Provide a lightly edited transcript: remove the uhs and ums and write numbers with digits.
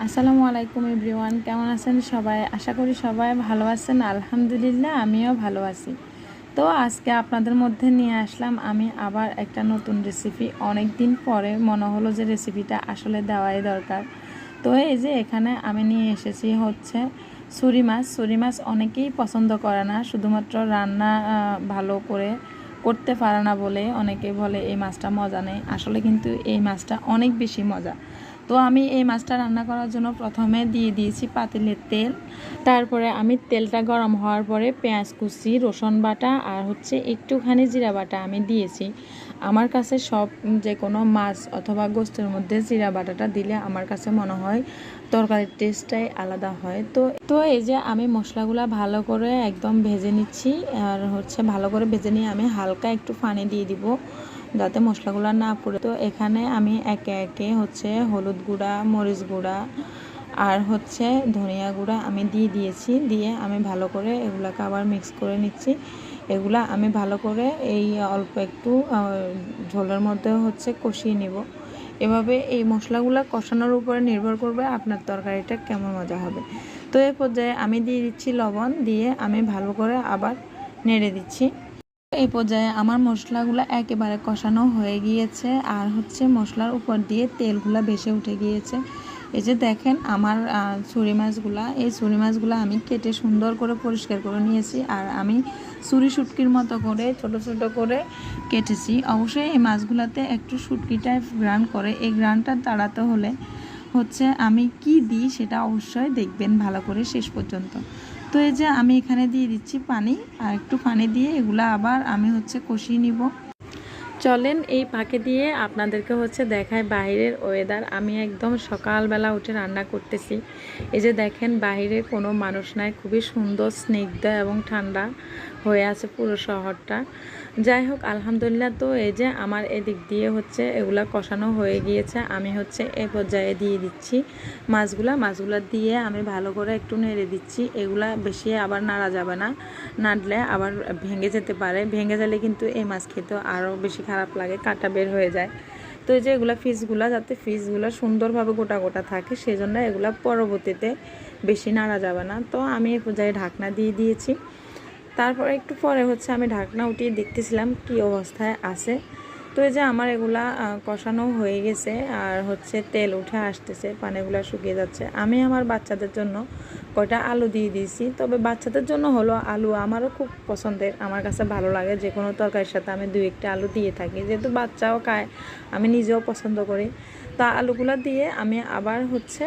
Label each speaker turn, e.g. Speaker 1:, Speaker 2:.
Speaker 1: আসসালামু আলাইকুম এভরিওয়ান, কেমন আছেন সবাই? আশা করি সবাই ভালো আছেন। আলহামদুলিল্লাহ, আমিও ভালো আছি। তো আজকে আপনাদের মধ্যে নিয়ে আসলাম আমি আবার একটা নতুন রেসিপি। অনেক দিন পরে মনে হলো যে রেসিপিটা আসলে দেওয়াই দরকার। তো এই যে এখানে আমি নিয়ে এসেছি হচ্ছে ছুরি মাছ। ছুরি মাছ অনেকেই পছন্দ করে না, শুধুমাত্র রান্না ভালো করে করতে পারে না বলে অনেকে বলে এই মাছটা মজা নেই। আসলে কিন্তু এই মাছটা অনেক বেশি মজা। তো আমি এই মাছটা রান্না করার জন্য প্রথমে দিয়ে দিয়েছি পাতিলের তেল। তারপরে আমি তেলটা গরম হওয়ার পরে পেঁয়াজ কুচি, রসুন বাটা আর হচ্ছে একটুখানি জিরা বাটা আমি দিয়েছি। আমার কাছে সব যে কোনো মাছ অথবা গোস্তের মধ্যে জিরা বাটাটা দিলে আমার কাছে মনে হয় তরকারির টেস্টটাই আলাদা হয়। তো তো এই যে আমি মশলাগুলো ভালো করে একদম ভেজে নিচ্ছি। আর হচ্ছে ভালো করে ভেজে নিয়ে আমি হালকা একটু পানি দিয়ে দিব যাতে মশলাগুলো না পুড়ে। তো এখানে আমি একে একে হচ্ছে হলুদ গুঁড়া, মরিচ গুঁড়া আর হচ্ছে ধনিয়া গুঁড়া আমি দিয়েছি। দিয়ে আমি ভালো করে এগুলাকে আবার মিক্স করে নিচ্ছি। এগুলা আমি ভালো করে এই অল্প একটু ঝোলের মধ্যে হচ্ছে কষিয়ে নিব। এভাবে এই মশলাগুলো কষানোর উপরে নির্ভর করবে আপনার তরকারিটা কেমন মজা হবে। তো এই পর্যায়ে আমি দিয়ে দিচ্ছি লবণ, দিয়ে আমি ভালো করে আবার নেড়ে দিচ্ছি। এই পর্যায়ে আমার মশলাগুলো একেবারে কষানো হয়ে গিয়েছে আর হচ্ছে মশলার উপর দিয়ে তেলগুলো ভেসে উঠে গিয়েছে। এই যে দেখেন আমার ছুরি মাছগুলা, এই ছুরি মাছগুলো আমি কেটে সুন্দর করে পরিষ্কার করে নিয়েছি। আর আমি ছুরি শুটকির মতো করে ছোট ছোট করে কেটেছি। অবশ্যই এই মাছগুলোতে একটু শুটকি টাইপ গ্রান করে, এই গ্রানটা তাড়াতে হলে হচ্ছে আমি কি দিই সেটা অবশ্যই দেখবেন ভালো করে শেষ পর্যন্ত। তো এই যে আমি এখানে দিয়ে দিচ্ছি পানি, আর একটু পানি দিয়ে এগুলা আবার আমি হচ্ছে কষিয়ে নিব। চলেন এই ফাঁকে দিয়ে আপনাদেরকে হচ্ছে দেখায় বাইরের ওয়েদার। আমি একদম সকালবেলা উঠে রান্না করতেছি। এই যে দেখেন বাইরে কোনো মানুষ নাই, খুবই সুন্দর স্নিগ্ধ এবং ঠান্ডা হয়ে আছে পুরো শহরটা। যাই হোক আলহামদুলিল্লাহ। তো এই যে আমার এদিক দিয়ে হচ্ছে এগুলা কষানো হয়ে গিয়েছে। আমি হচ্ছে এই পর্যায়ে দিয়ে দিচ্ছি মাছগুলা দিয়ে আমি ভালো করে একটু নেড়ে দিচ্ছি। এগুলা বেশি আবার নাড়া যাবে না, নাড়লে আবার ভেঙে যেতে পারে। ভেঙে গেলে কিন্তু এই মাছ খেতে আরও বেশি খারাপ লাগে, কাঁটা বের হয়ে যায়। তো এই যে এগুলা ফিসগুলা যাতে ফিসগুলা সুন্দরভাবে গোটা গোটা থাকে সেই জন্য এগুলা পরবর্তীতে বেশি নাড়া যাবে না। তো আমি এই পর্যায়ে ঢাকনা দিয়ে দিয়েছি। তারপরে একটু পরে হচ্ছে আমি ঢাকনা উঠিয়ে দেখতেছিলাম কি অবস্থায় আছে। তো এই যে আমার এগুলা কষানো হয়ে গেছে আর হচ্ছে তেল উঠে আসতেছে, পানিগুলো শুকিয়ে যাচ্ছে। আমি আমার বাচ্চাদের জন্য কয়টা আলু দিয়ে দিয়েছি। তবে বাচ্চাদের জন্য হলো আলু আমারও খুব পছন্দের, আমার কাছে ভালো লাগে। যে কোনো তরকারির সাথে আমি 2-1টা আলু দিয়ে থাকি, যেহেতু বাচ্চাও খায়, আমি নিজেও পছন্দ করি। তা আলুগুলো দিয়ে আমি আবার হচ্ছে